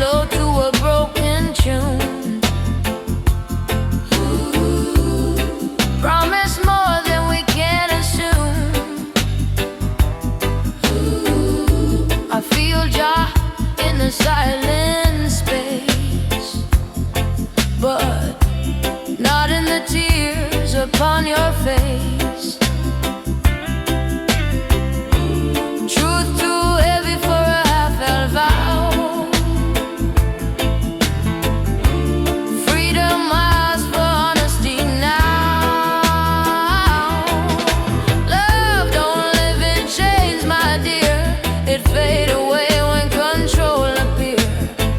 slow to a broken tune. Promise more than we can assume. I feel Jah in the silent space, but not in the tears upon your face. Truth too heavy for a half-held vow. Freedom asks for honesty now. Love don't live in chains, my dear. It fade away when control appear.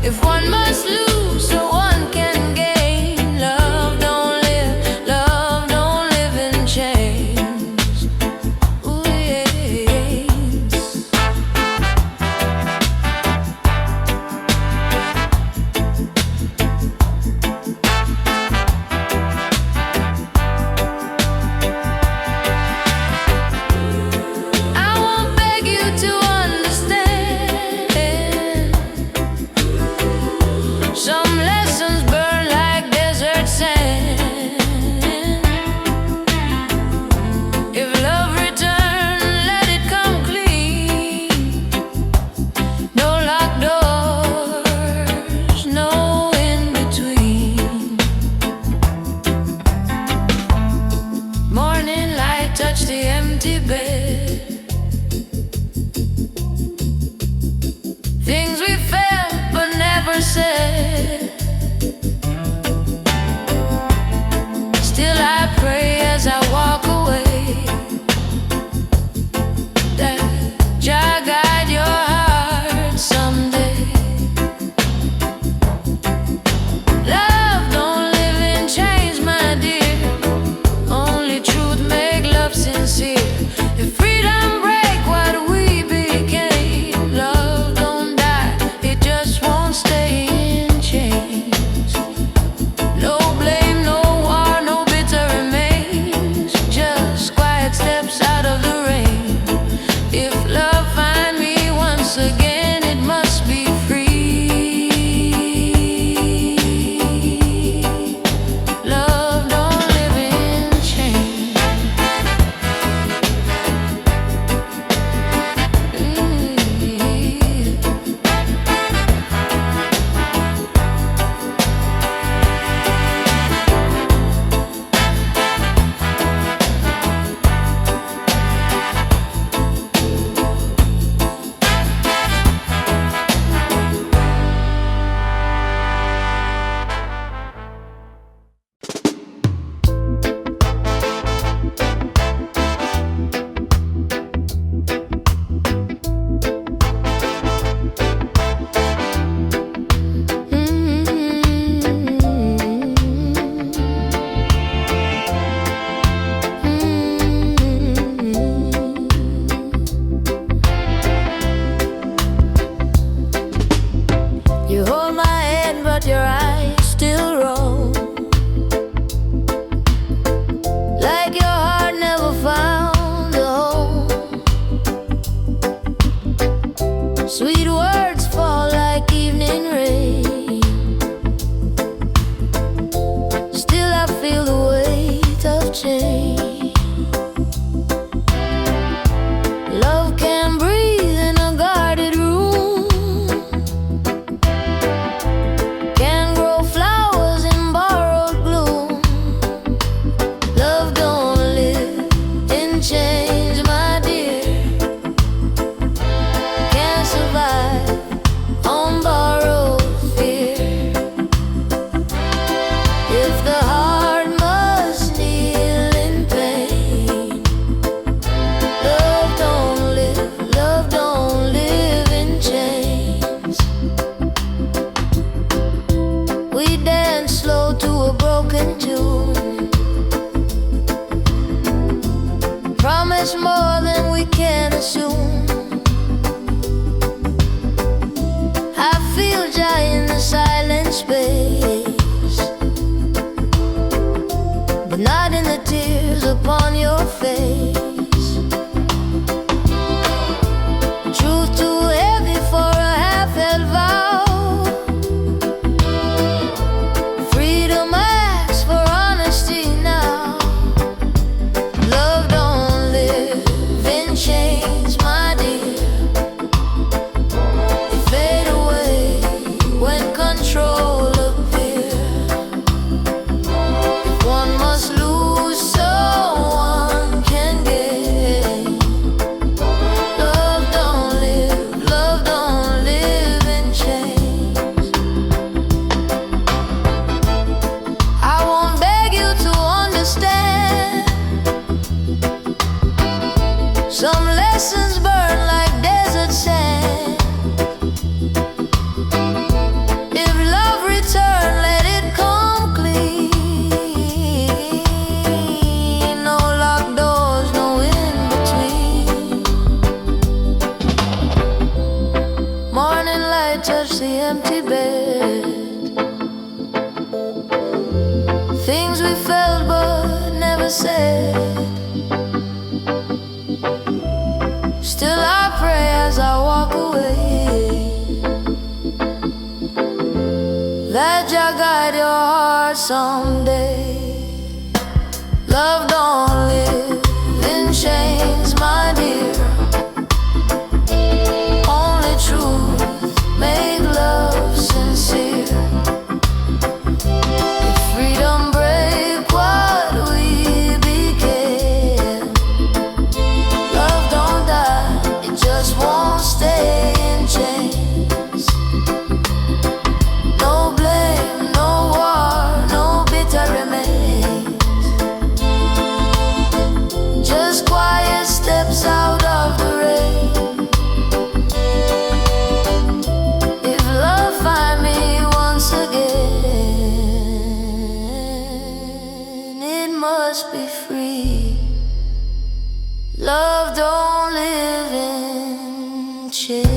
If one must lose so one can gain, love don't live in chains. Ooh, yes. I won't beg you to understand. Some lessons burn like desert sand. If love return, let it come clean. No locked doors, no in between. Morning light touch the empty bed. Things we felt but never said. Still I pray as I walk away that Jah guide your heart someday. Love don't live in chains, my dear. Only truth make love sincere. If freedom break what we became, love don't die, it just won't stay in chains. No blame, no war, no bitter remains. Just quiet steps out of the rain. If love find me once again, it must be free. Love don't live in chains. You hold my hand, but your eyes still roll. Like your heart never found a home. Sweet words fall like evening rain. Still I feel the weight of change. Love can breathe in a guarded room. Can grow flowers in borrowed gloom. Love don't live in chains, my dear. Can't survive on borrowed fear. If the heart must kneel in pain, love don't live in chains. We dance slow to a broken tune. Promise more than we can assume. I feel Jah in the silent space, but not in the tears upon your face. Truth too heavy for a half-held vow. control appear. If one must lose, so one can gain. Love don't live in chains. I won't beg you to understand. Some lessons burn like desert sand. If love return, let it come clean. No locked doors, no in between. Morning light touch the empty bed. Things we felt but never said. Still I pray as I walk away, that Jah guide your heart someday. Love don't live in chains, my dear. Only truth make love sincere. If freedom break what we began, love don't die, it just won't stay in chains. No blame, no war, no bitter remains. Just quiet steps out of the rain. If love find me once again, it must be free. Love don't live in chains.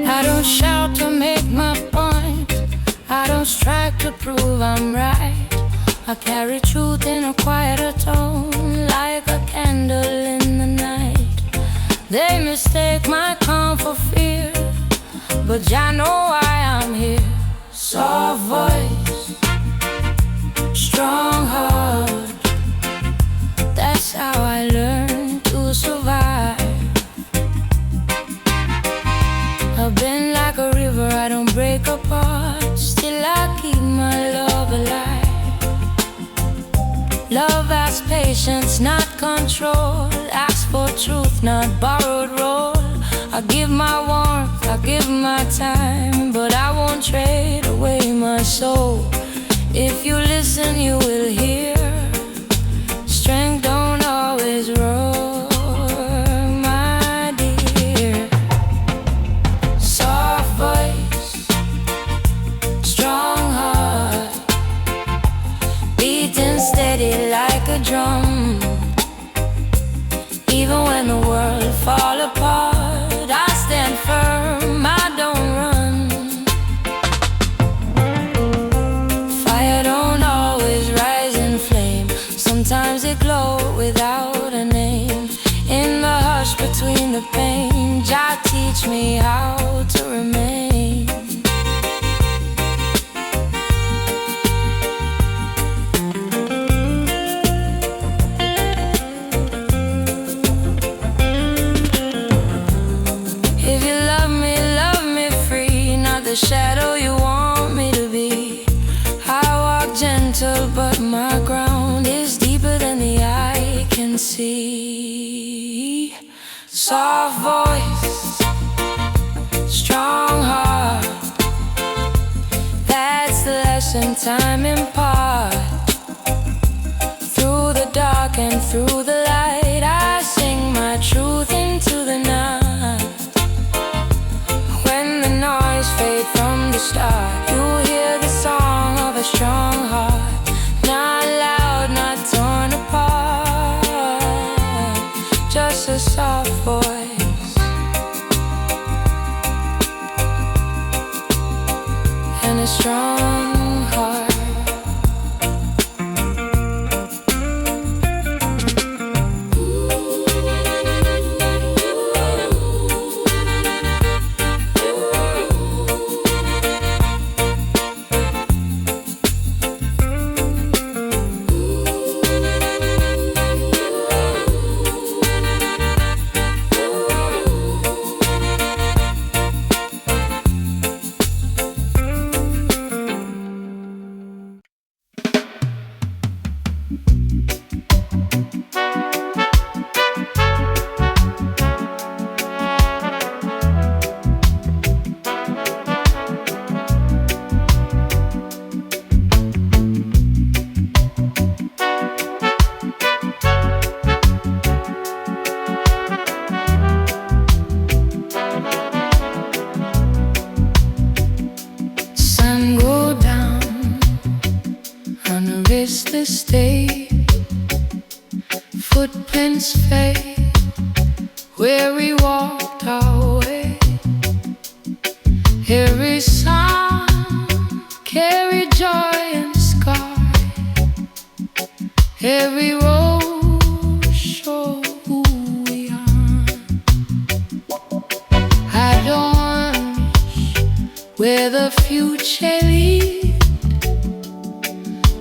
I don't shout to make my point. I don't strive to prove I'm right. I carry truth in a quieter tone, like a candle in the night. They mistake my calm for fear, but Jah know why I'm here. Soft voice, strong heart. That's how I learned to survive. I've been like a river, I don't break apart. Still I keep my love alive. Love asks patience, not control. Asks for truth, not borrowed role. I give my warmth, I give my time, but I won't trade away my soul. If you listen, you will hear. Strength don't always roar, my dear. Soft voice, strong heart, beating steady like a drum. Even when the world fall apart, I stand firm, I don't run. Fire don't always rise in flame. Sometimes it glows without a name. In the hush between the pain, Jah teach me how to remain. If you love me free, not the shadow you want me to be. I walk gentle, but my ground is deeper than the eye can see. Soft voice, strong heart. That's the lesson time impart. Through the dark and through the light, I sing my truth into the night. When the noise fades from the start, you hear the song of a strong heart. Not loud, not torn apart. a soft voice and a strong heart. Restless day, footprints fade where we walked our way. Every sound carried joy and scar. Every road showed who we are. I don't wish where the future leads.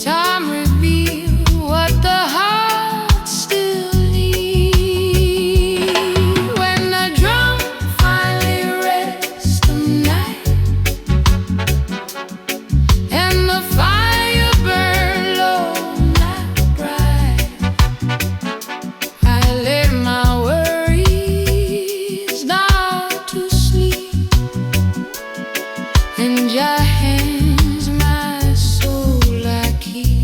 Time revealed what the heart still needs. When the drum finally rests tonight and the fire burns low, not bright, I let my worries down to sleep, and your hands my soul I keep.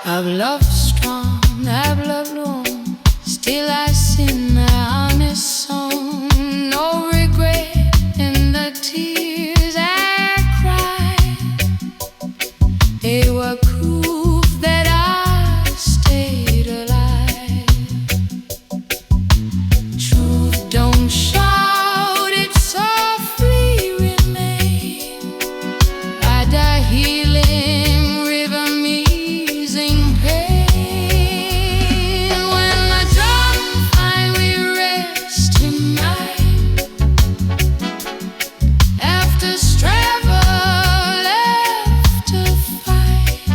I've loved strong, I've loved long, still I sing the honest song. No regret in the tears I cried. They were proof that I stayed alive. Truth don't shout, it softly remain. I die healing, rhythm easing pain. When the drum finally rests tonight, after struggle left to fight,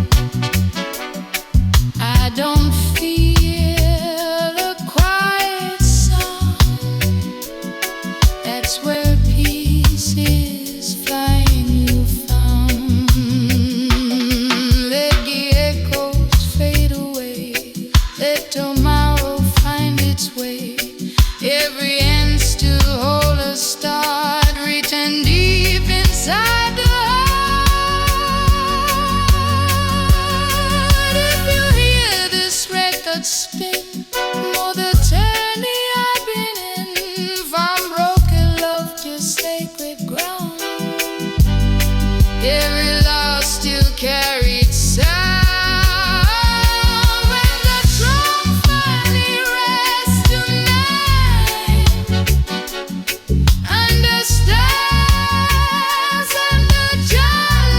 I don't feel a quiet sound. That's where peace is flying you found. Let the echoes fade away, let tomorrow find its way. Every end still hold a start written deep inside the heart. If you hear this record spin, know the journey I've been in, from broken love to sacred ground. Every loss still carried sound. When the drum finally rests tonight, understands under joy,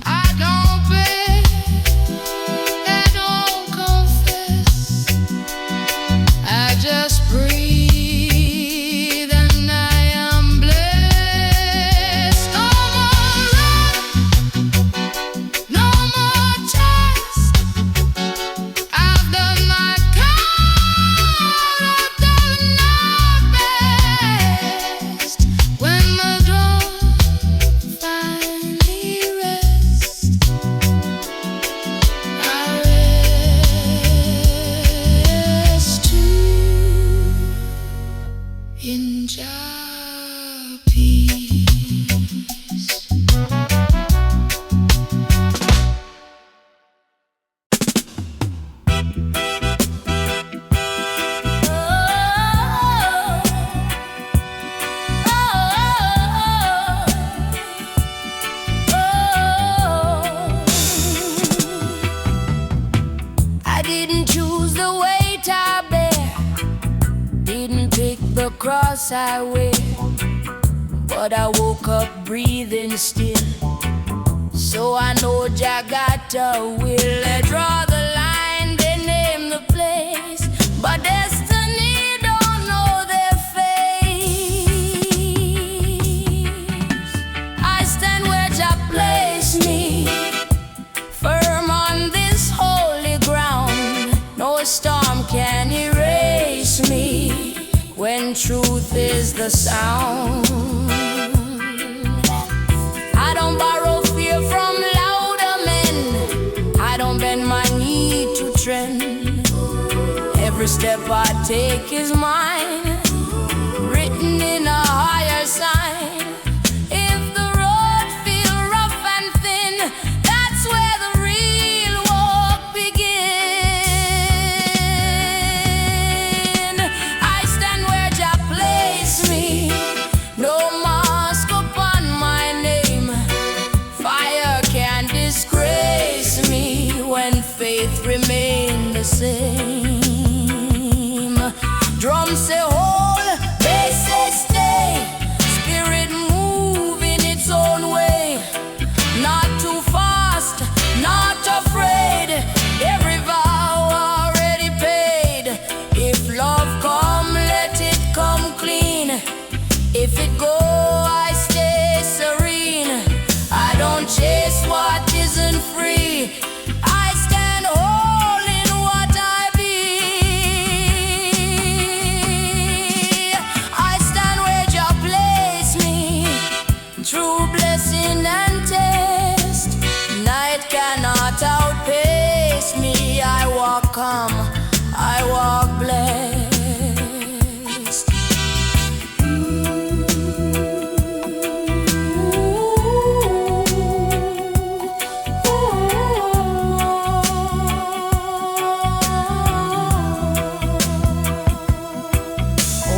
I don't beg, I don't clothes I wear, but I woke up breathing still. So I know Jah got a will. They draw the line, they name the place, but destiny don't know their face. I stand where Jah placed me, firm on this holy ground. No storm can erase me when truth is the sound. I don't borrow fear from louder men, I don't bend my knee to trend. Every step I take is mine, written in a higher sign. If the road feel rough and thin, that's where the real walk begin. I stand where Jah placed me, no mask upon my name. Fire can't disgrace me when faith remains the same. Drums say hold, bass say stay, spirit move in its own way. Not too fast, not afraid, every vow already paid. If love come, let it come clean. If it go, I stay serene. I don't chase what isn't free, I stand whole in what I be. I stand where Jah placed me, true blessing and test. Night cannot outpace me. I walk calm, I walk blessed.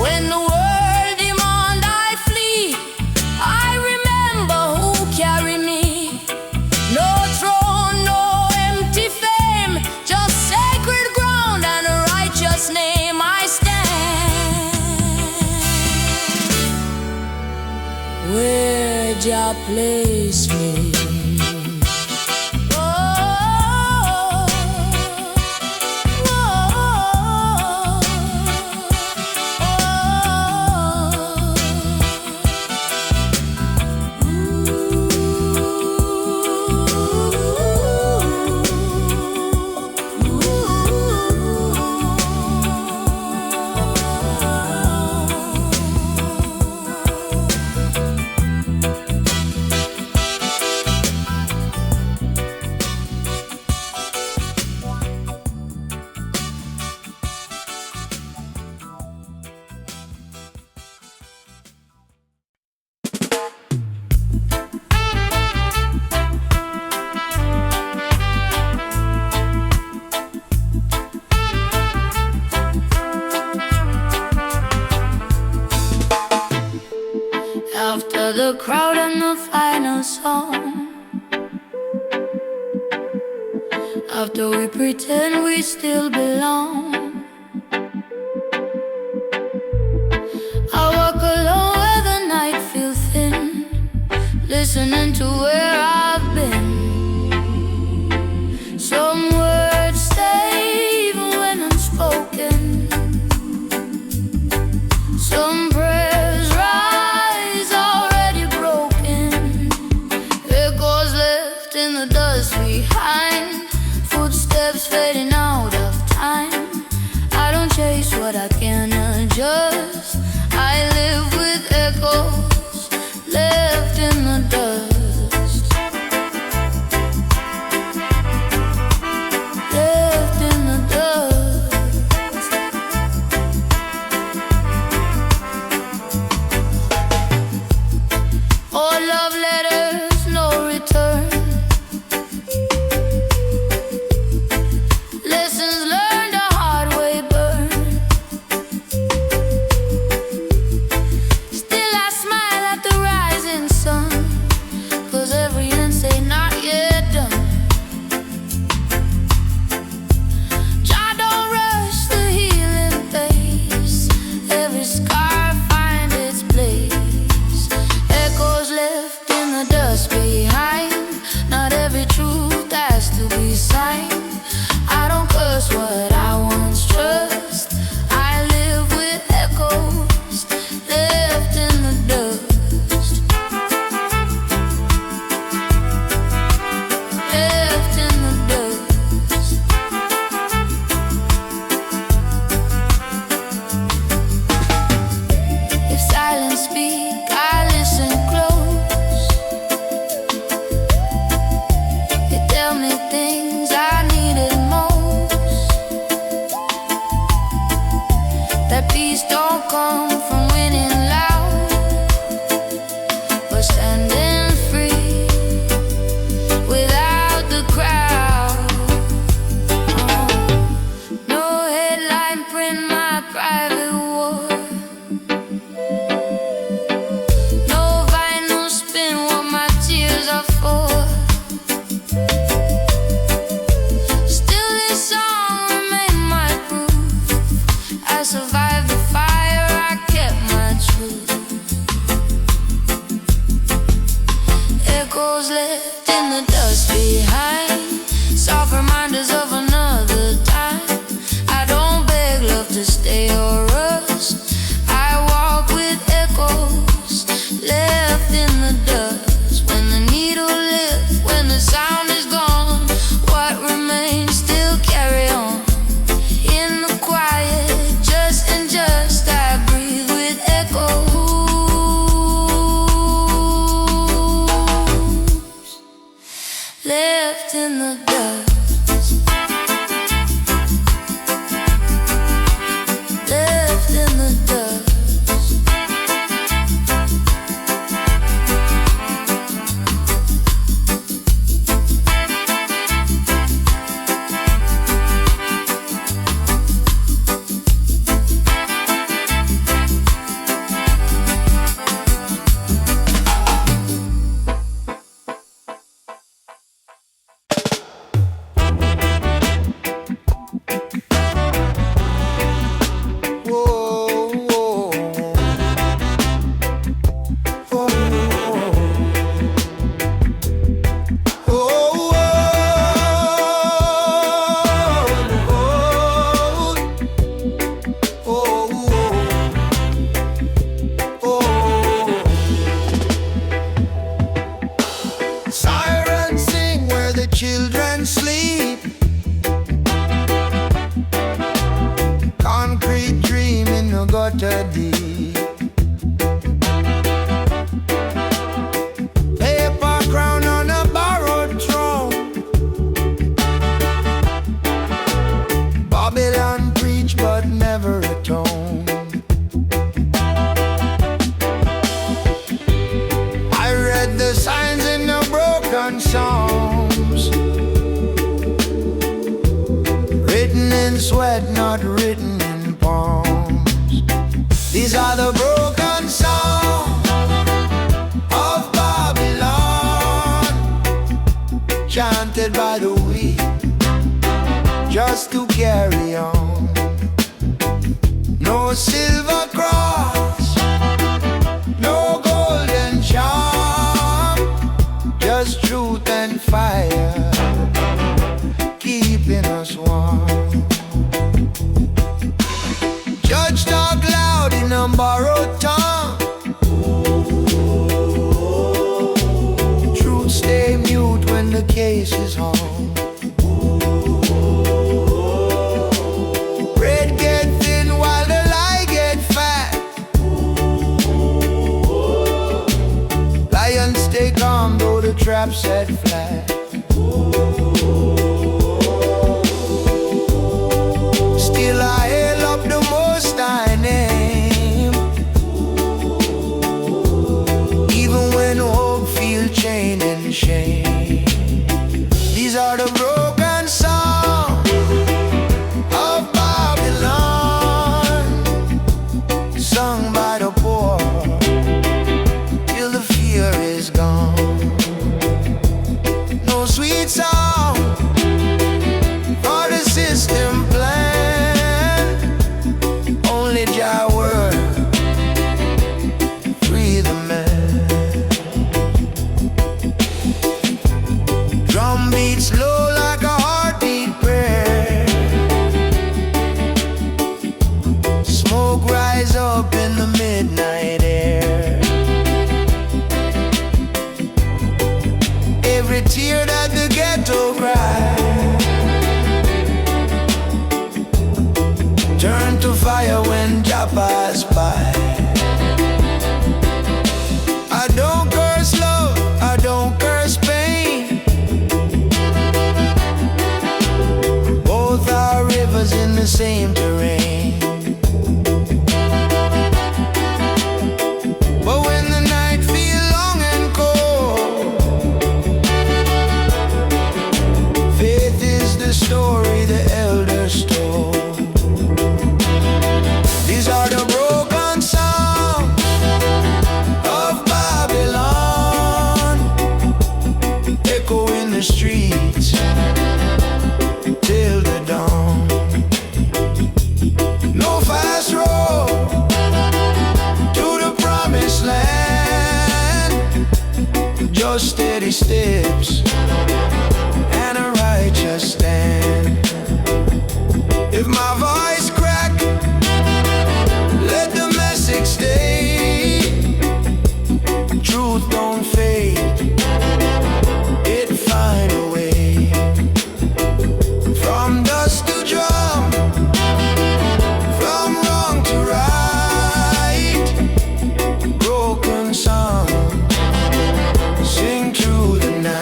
When the world demand I flee, I remember who carry me. No throne, no empty fame, just sacred ground and a righteous name. I stand where Jah placed me. Oh, oh, after the crowd and the final song, after we pretend we still belong, I walk alone where the night feels thin, listening to where I've been. Some words stay even when unspoken, some prayers rise already broken, echoes left in the dust behind, footsteps fading out of time. I don't chase what I can't adjust, I live with echoes left in the dust, left in the dust. Oh, love letters, no return, lessons learned the hard way burn. Still I smile left in the dust behind. Soft reminders of another time. I don't beg love to stay or rust. I walk with echoes left in the dust. When the needle lifts, when the sound is gone, what remains still carry on. In the quiet, just and just, I breathe with echoes left in the dust. Left in the dust. Sirens sing where the children sleep. Concrete dream in the gutter deep. Paper crown on a borrowed throne. Babylon preach but never atone. I read the signs in the broken songs, written in sweat, not written in palms. These are the broken songs of Babylon, chanted by the weak, just to carry on. No silver cross, no golden charm, just truth and fire, keeping us warm. Judge talk loud in a borrowed tongue. Truth stay mute when the case is on. Bread get thin while the lie get fat. Lions stay calm though the trap set flat. Still I hail up the Most High name, even when hope feel chained in shame. These are the broken songs of Babylon, sung by the poor till the fear is gone. No sweet song for the system plan, only Jah word free the man. Drum beats slow like a heartbeat prayer. Smoke rise up in the midnight air. Every tear that the ghetto cries turn to fire when Jah pass by. I don't curse love, I don't curse pain. Both are rivers in the same terrain. But when the night feels long and cold, faith is the story the elders told. These are the broken songs of Babylon, echo in the streets till the dawn. No fast road to the promised land, just steady steps lips and a righteous stand. If my voice crack, let the message stay. Truth don't fade, it find a way. From dust to drum, from wrong to right, broken song, sing through the night.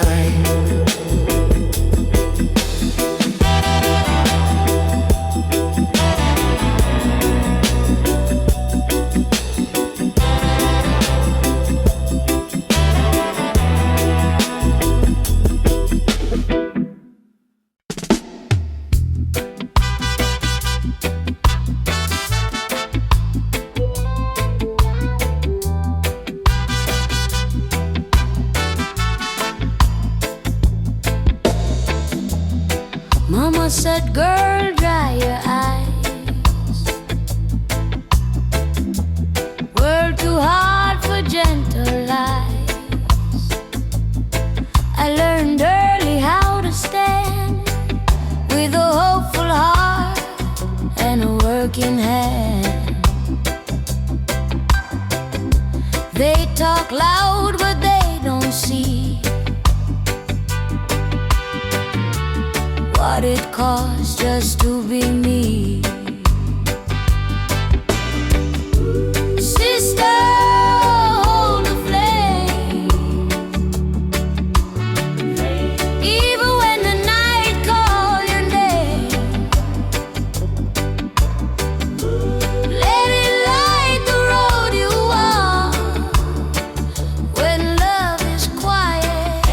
Mama said, girl, dry your eyes. World too hard for gentle lies. I learned early how to stand with a hopeful heart and a working hand. They talk loud, but they don't see what it costs just to be me. Sister, hold the flame, even when the night calls your name. Let it light the road you walk when love is quiet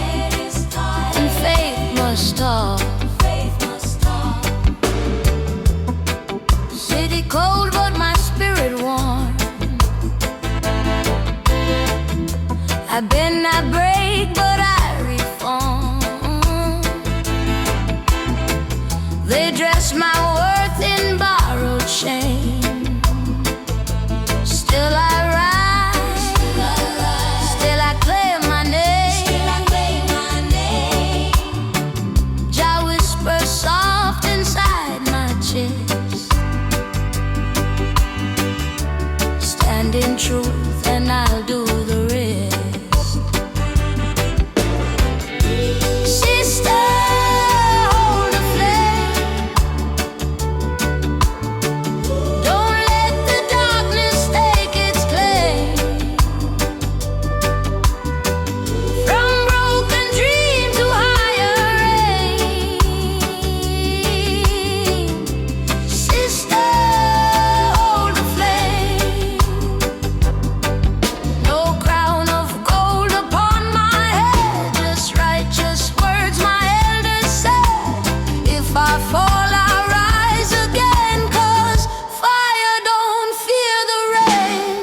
and faith must talk. City cold, but my spirit warm. I bend, I break, but I reform. They dress my worth in borrowed shame. Still I rise, still I claim my name. Jah whisper soft inside my chest. Stand in truth and I'll do the rest. Sister, hold the flame. Don't let the darkness take its claim. From broken dream to higher aim. Sister, hold the flame. No crown of gold upon my head, just righteous words my elders said. If I fall, I rise again, 'cause fire don't fear the rain.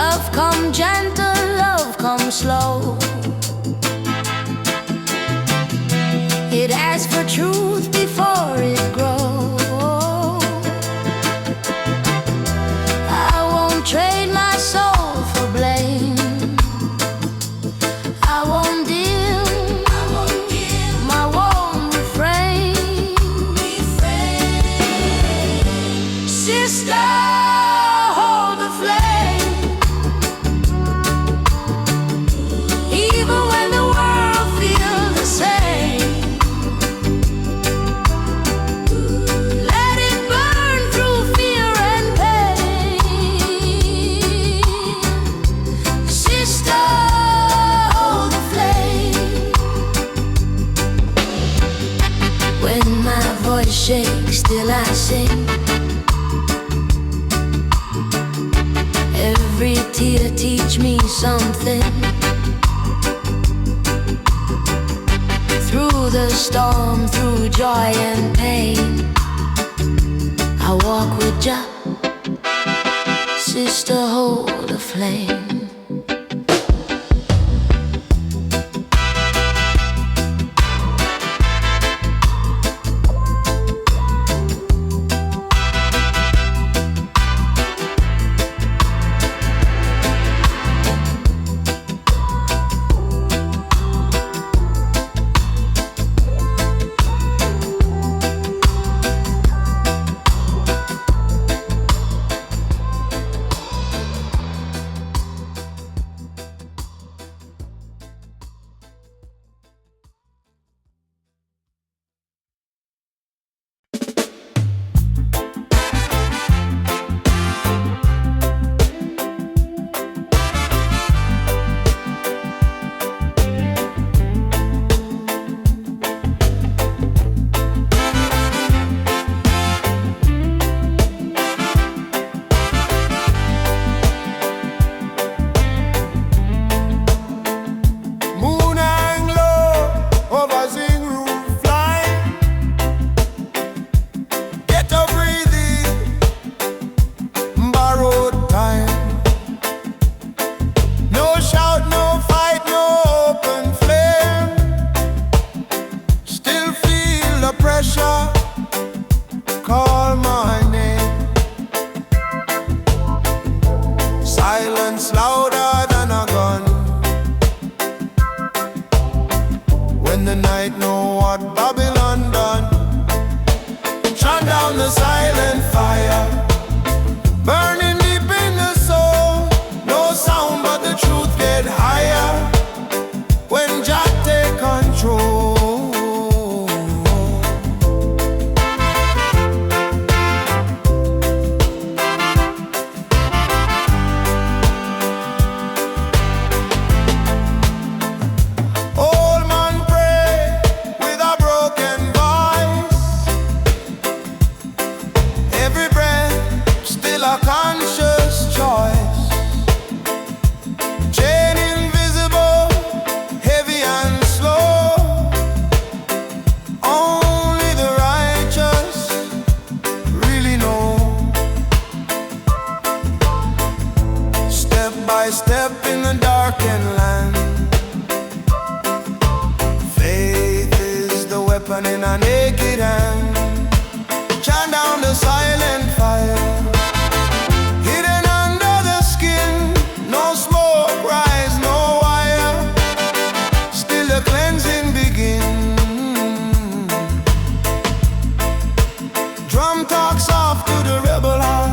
Love come gentle, love come slow. It asks for truth before it grows. I won't trade my soul for blame. I won't deal, my won't refrain. Sister, hold the flame. Even when the world feels the same, let it burn through fear and pain. Sister, hold the flame. When my voice shakes, still I sing. Every tear teach me something. Through the storm, through joy and pain, I walk with Jah. Sister, hold the flame. what Babylon done. Shut down the silent fire, burning deep in the soul. No sound but the truth get higher when Jah take control. Step in the darkened land, faith is the weapon in a naked hand. Chant down the silent fire, hidden under the skin. No smoke rise, no wire, still the cleansing begin. Drum talks off to the rebel heart.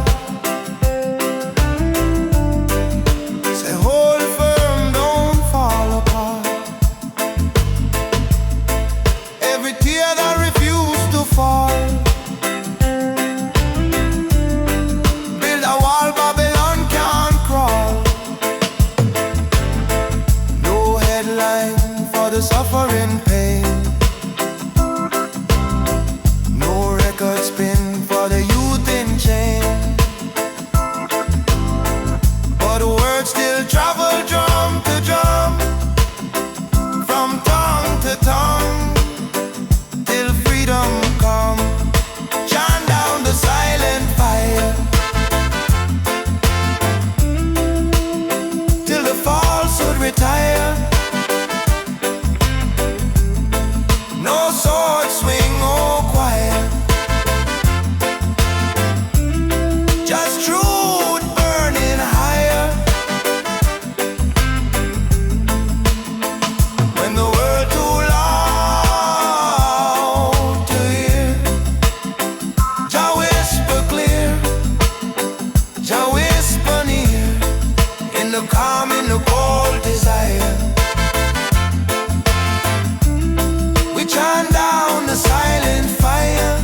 Suffering pain, no record spin for the youth in chain, but words still travel drum to drum, from tongue to tongue, till freedom come. Chant down the silent fire, till the falsehood retire. No sword swing or quiet, just truth burning higher. When the world too loud to hear, Jah whisper clear, Jah whisper near, in the calm, in the cold desire. Chant down the silent fire,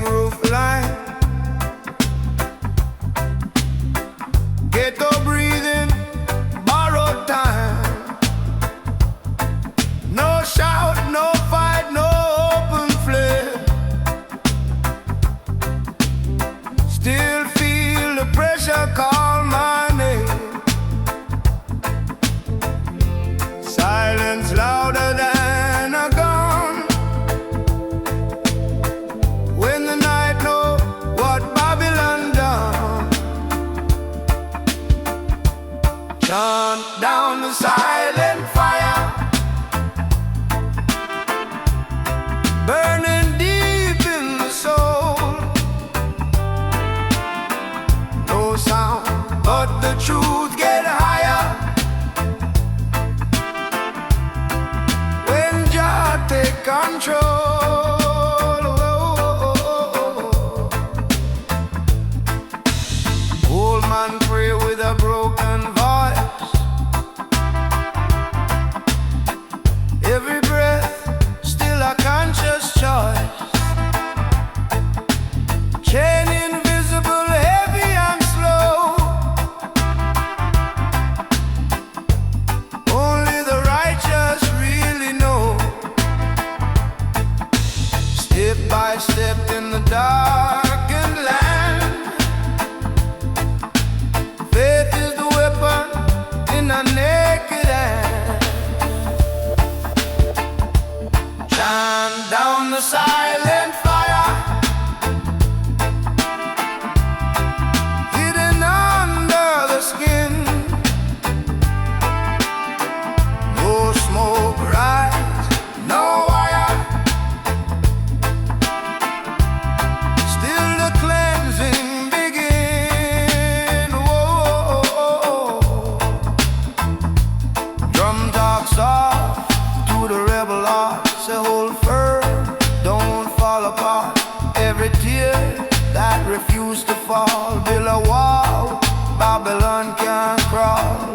roof line, ghetto breathing, borrowed time. No shout, no fight, no open flare. Still feel the pressure call my name. Silence louder than a gun. When the night know what Babylon done. Chant down the silent fire, burning deep in the soul. No sound but the truth get higher when Jah take control. Old man pray with a broken voice. Every breath still a conscious choice. Change used to fall. Build a wall, Babylon can't crawl.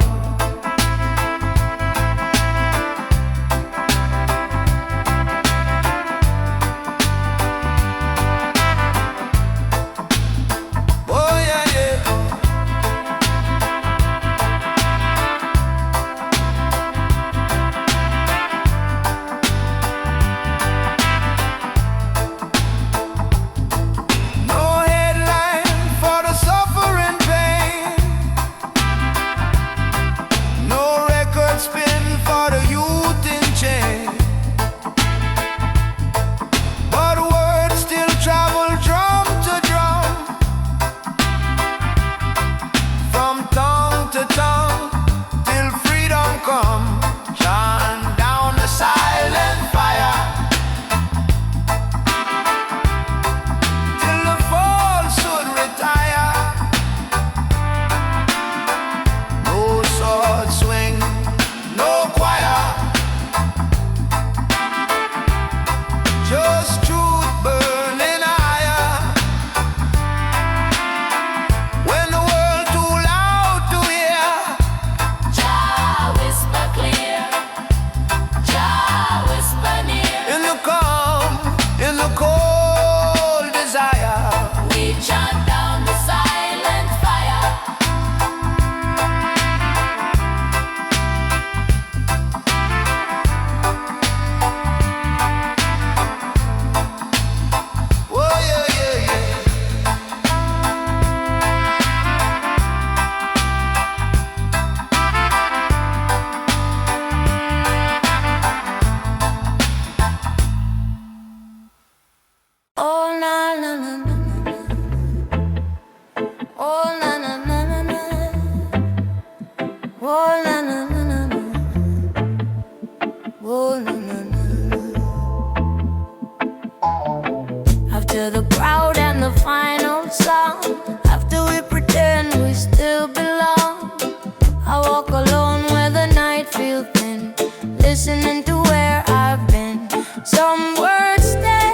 After the crowd and the final song, after we pretend we still belong, I walk alone where the night feels thin, listening to where I've been. Some words stay,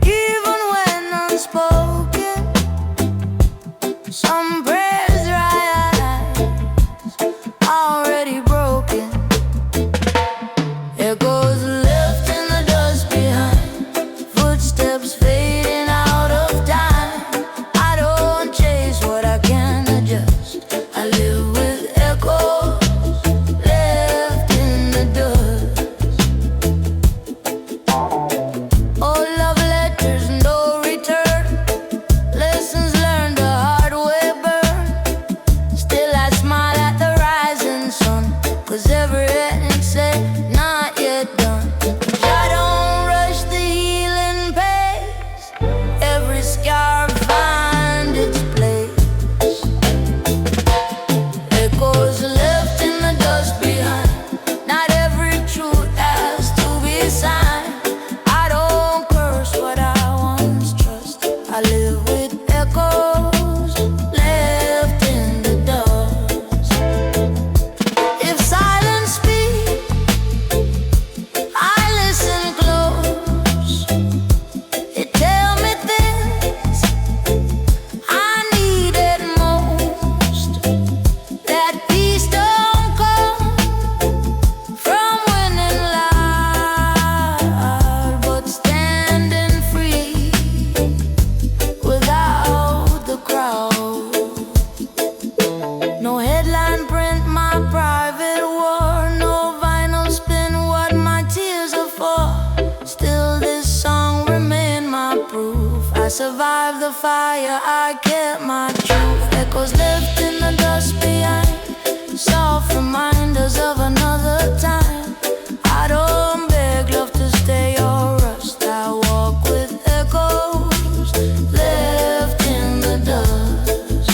even when unspoken. Some prayers rise, already broken. It goes left in the dust behind, footsteps fading out of time. I don't chase what I can't adjust. I live with echoes left in the dust. Oh, love letters, no return. Lessons learned the hard way burn. Still I smile at the rising sun, 'cause every ending said not yet done. I don't rush the healing pace. Every scar find its place. Echoes left in the dust behind. Not every truth has to be signed. I don't curse what I once trust. I live with echoes left in the dust. If silence speaks, I listen close. It tell me things I needed most. That peace don't come from winning loud, but standing free without the crowd. No headline print my private war, no vinyl spin what my tears are for. Still this song remain my proof. I survived the fire, I kept my truth. Echoes left in the dust behind, soft reminders of another time. I don't beg love to stay or rust. I walk with echoes left in the dust.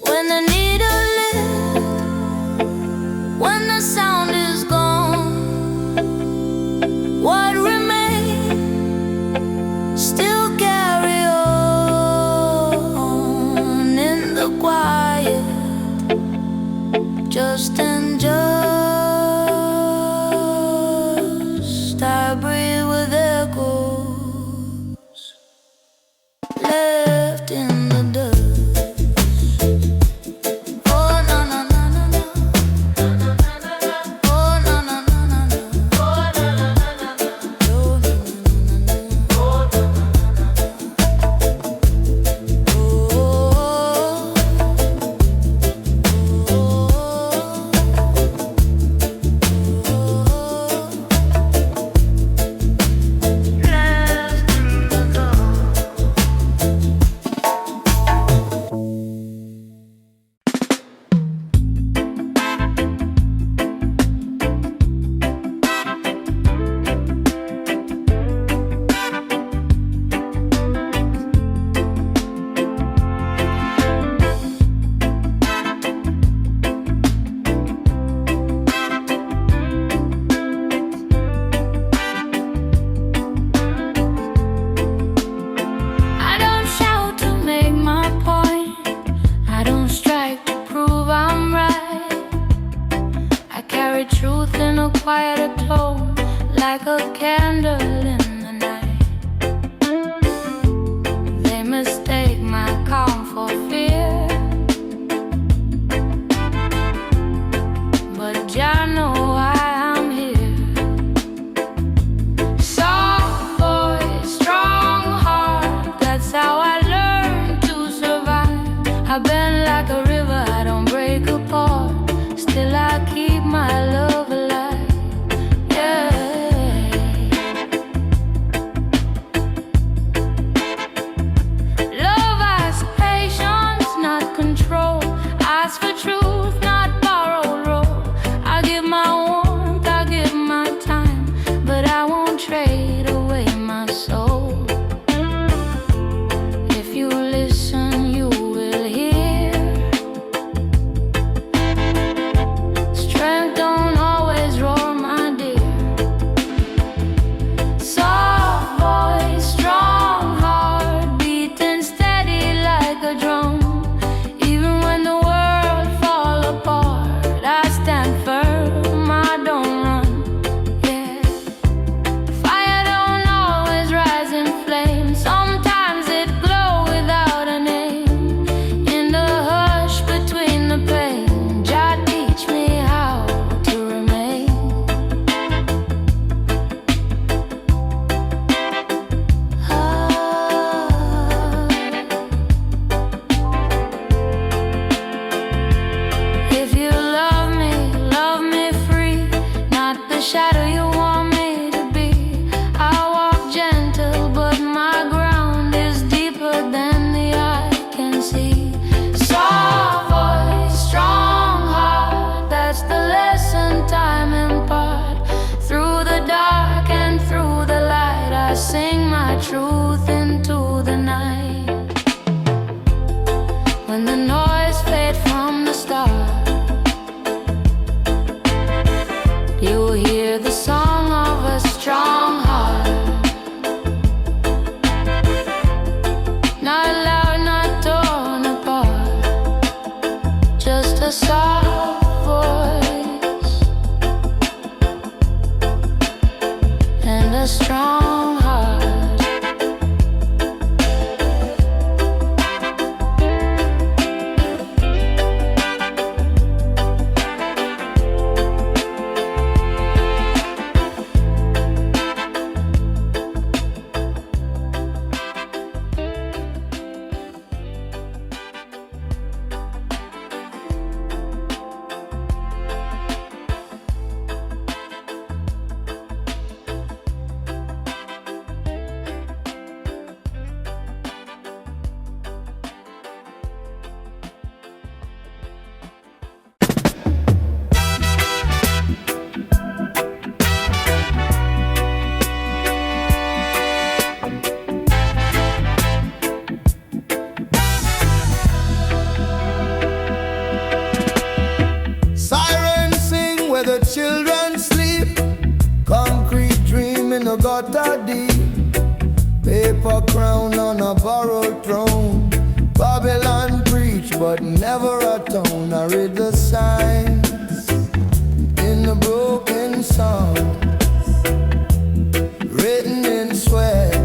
When the needle lifts, when the sound is gone, what remains still carry on in the quiet. Just enjoy left in the dust. Oh na na na na na. Oh na na na na na. Oh na na na na na. Oh na na na na na. I don't shout to make my point. I don't strike to prove I'm right. I carry truth in a quieter tone, like a candle in the night. They mistake my calm for fear, but Jah know why I'm here. Soft voice, strong heart, that's how I learned to survive. I bend like a river, I don't break apart. Still I keep my love alive. Yeah. Love asks patience, not control. Ask for truth, not borrowed role. I give my warmth, I give my time, but I won't trade away my soul. If you listen, you will hear. Strength don't always roar, my dear. Soft voice, strong heart, beating steady like a drum. Even when the world fall apart, I stand firm, I don't run. Yeah. Fire don't always rise in flames. Sometimes it glow without a name. In the hush between the pain, Jah teach me how to remain. If you love me free, not the shadow you want me to be. I walk gentle, but my ground is deeper than the eye can see. Soft voice, strong heart, that's the lesson time impart. Through the dark and through the light, I sing my truth into the night. When the noise fades from the start, you'll hear the song of a strong heart. Not loud, not torn apart, just a soft voice and a strong heart. Sirens sing where the children sleep. Concrete dream in the gutter deep. Paper crown on a borrowed throne. Babylon preach but never atone. I read the signs in the broken song, written in sweat,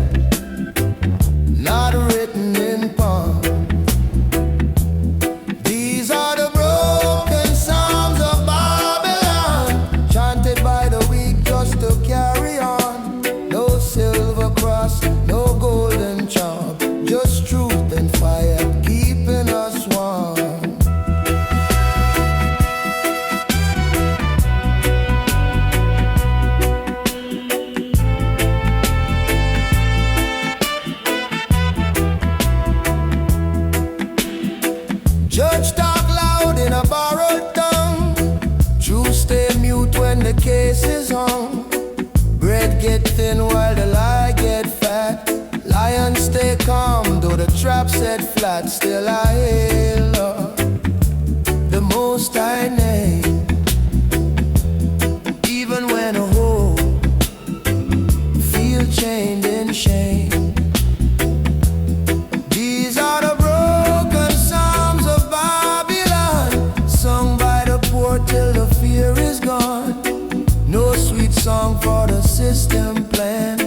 not written in palm. Judge talk loud in a borrowed tongue. True stay mute when the case is hung. Bread get thin while the lie get fat. Lion stay calm though the trap set flat. Still I hail the Most High name. Even when a hoe feel chained in shame. These are the broken psalms of Babylon, sung by the poor till the fear is gone. No sweet song for the system plan.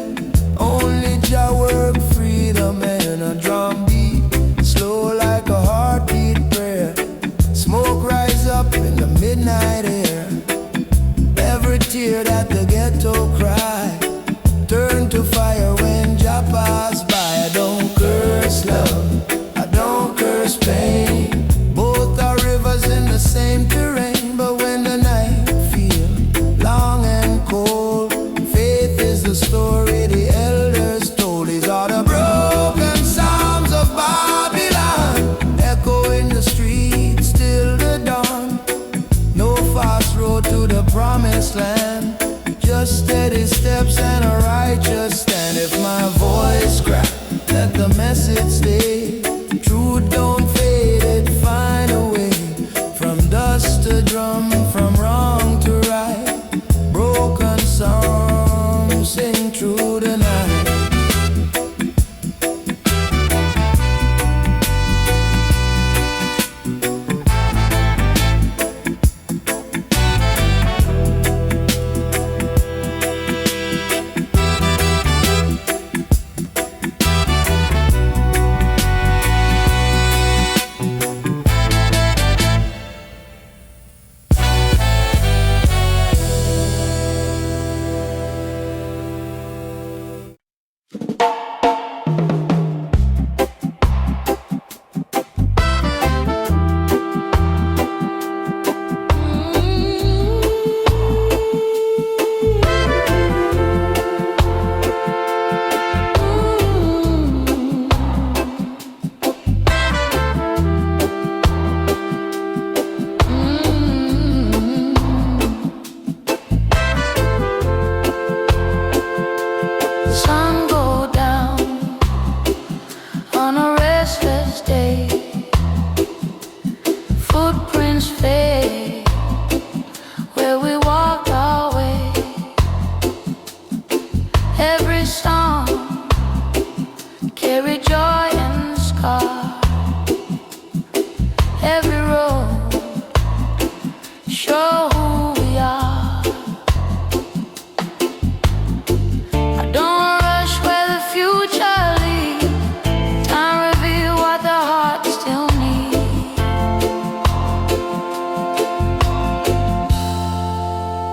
Only Jah work freedom and a drum beat, slow like a heartbeat prayer. Smoke rise up in the midnight air. Every tear that the ghetto cry turn to fire when Jah pass by. I don't curse love, I don't curse pain. Both are rivers in the same terrain. But when the night feel long and cold, faith is the story the elders told. These are the broken psalms of Babylon, echo in the streets till the dawn. No fast road to the promised land, just steady steps and a righteous stand. If my voice crack, let the message stay. Truth don't fade, it find a way. From dust to drum, from wrong to right. Broken songs sing through the night.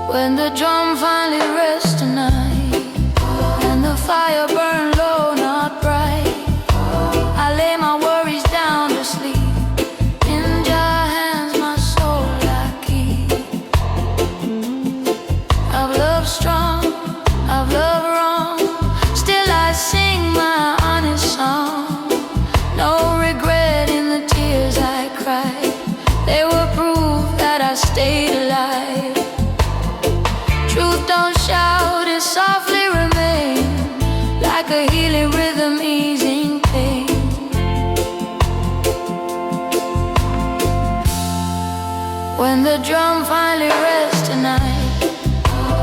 When the drum finally rests tonight, and the fire burn low, not bright, I lay my worries down to sleep. In Jah hands my soul I keep. I've loved strong, I've loved wrong, still I sing my honest song. No regret in the tears I cried, they were proof that I stayed alive. Truth don't shout, it softly remain, like a healing rhythm easing pain. When the drum finally rests tonight,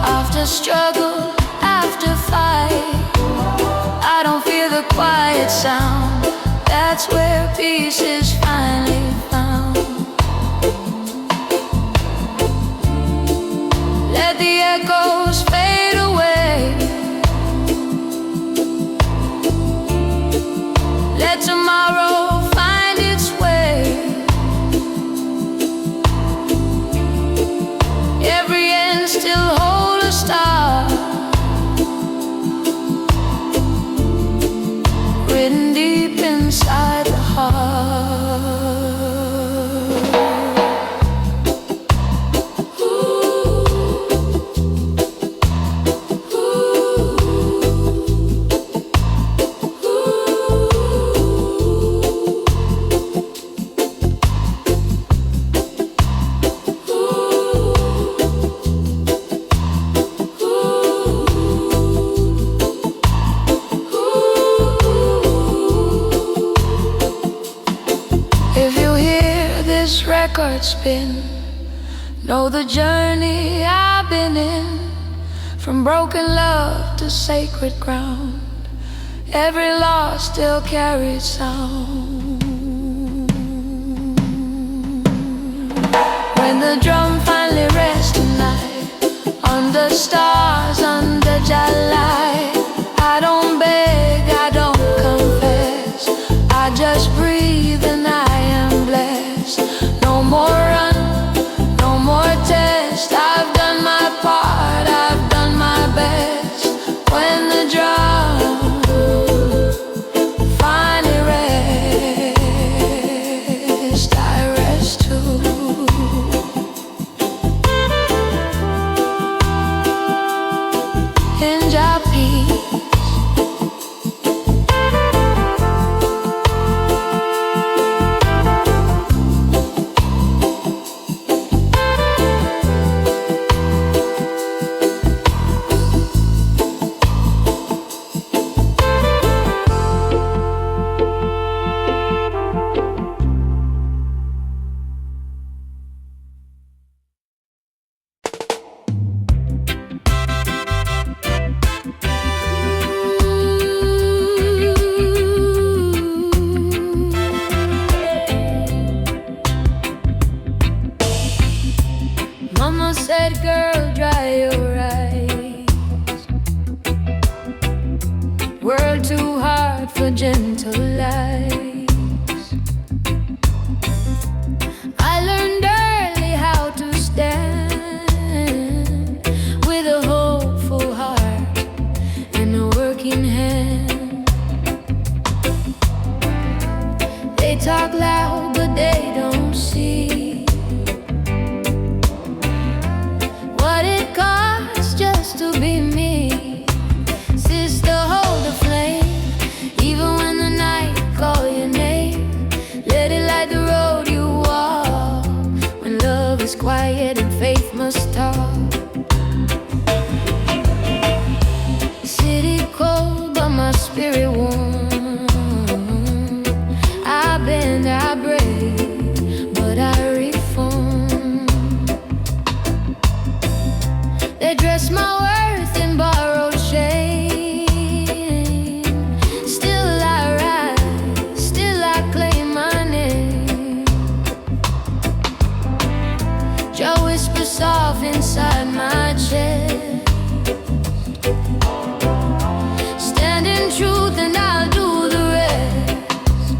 after struggle, after fight, I don't fear the quiet sound, that's where peace is finally found. Let the echoes fade away, let tomorrow find its way. Every end still hold a star, written deep inside the heart. record spin. Know the journey I've been in, from broken love to sacred ground. Every loss still carries sound. When the drum finally rests tonight, under stars, under July, I don't beg, I don't confess, I just breathe and I am blessed. No more run, no more test. I've done my part, I've done my best. When the drum finally rests, I rest too. Hinge our peace. Mama said, girl, dry your eyes. World too hard for gentle lies. I learned early how to stand with a hopeful heart and a working hand. They talk loud, but they don't see just to be me. Sister, hold the flame, even when the night call your name. Let it light the road you walk, when love is quiet and faith must talk. City cold, but my spirit warm. I bend, I break, but I reform. They dress my worth in borrowed shame. Still I rise, still I claim my name. Joe whispers soft inside my chest. Stand in truth and I'll do the rest.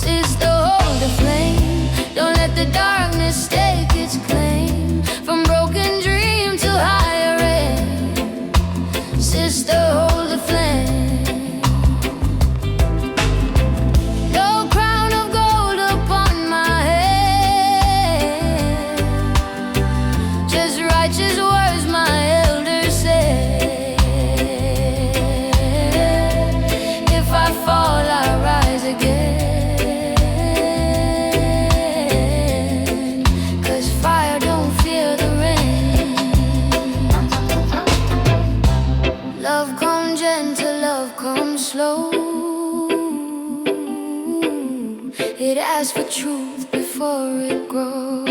Sister, hold the flame, don't let the darkness stake its claim. From broken dream to higher end, sister, hold the flame. No crown of gold upon my head, just righteous words my elders said. If I fall, I rise again, 'cause fire don't fear the rain. Love come gentle, love come slow. It asks for truth before it grows.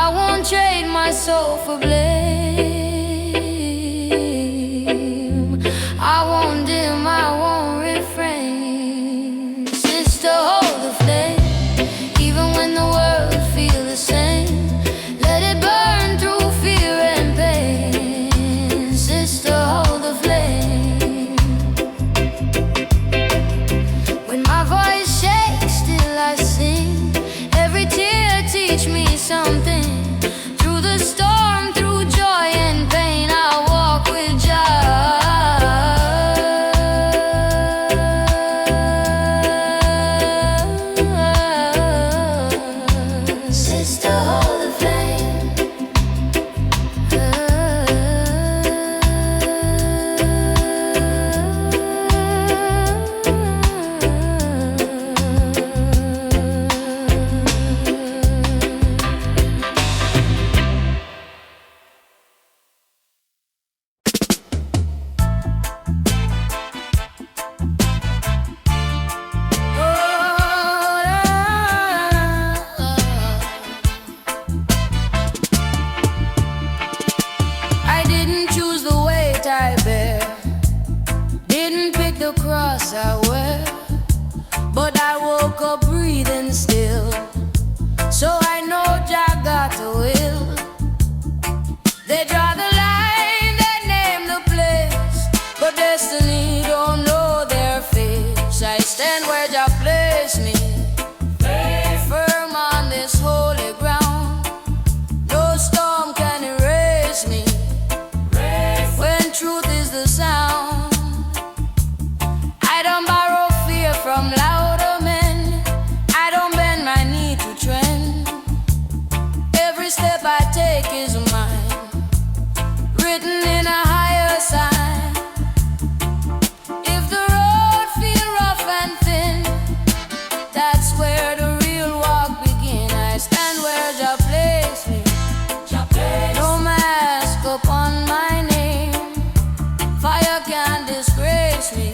I won't trade my soul for blame. I won't dim, I won't refrain. Sister, hold the flame, even when the world feels the same. Let it burn through fear and pain. Sister, hold the flame. When my voice shakes, still I sing. Every tear teach me something. Through the storm, through where Jah place me, firm on this holy ground. No storm can erase me when truth is the sound. I don't borrow fear from louder men. I don't bend my knee to trend. Every step I take is mine, written in a higher sign. If the road feel rough and thin, that's where the real walk begin. I stand where Jah place me, no mask upon my name. Fire can't disgrace me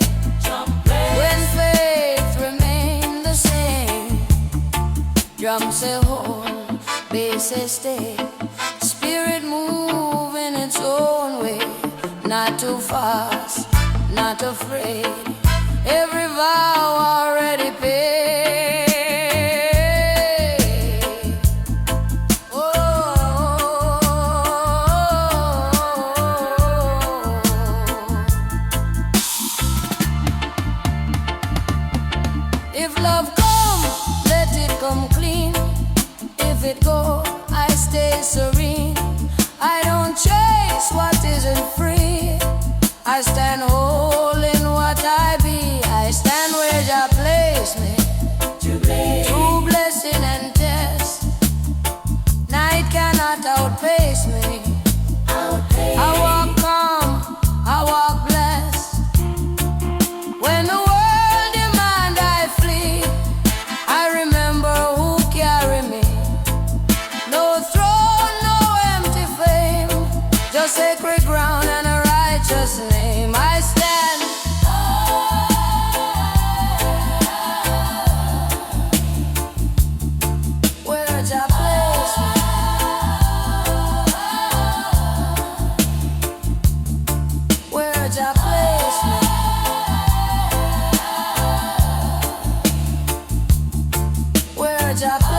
when faith remain the same. Drum say hold, bass say stay. Spirit move in its own way, not too fast, not afraid. Every vow already paid. Oh, if love come, let it come clean. If it go, I stay serene. I don't chase what isn't free. I stand whole in what I be. I stand where Jah place me, through blessing and test. Night cannot outpace me. I walk calm, I walk blessed. When the world demand I flee, I remember who carry me. No throne, no empty fame, just sacred ground and a righteous name. I stand where Jah place me, where Jah place me, where Jah place me.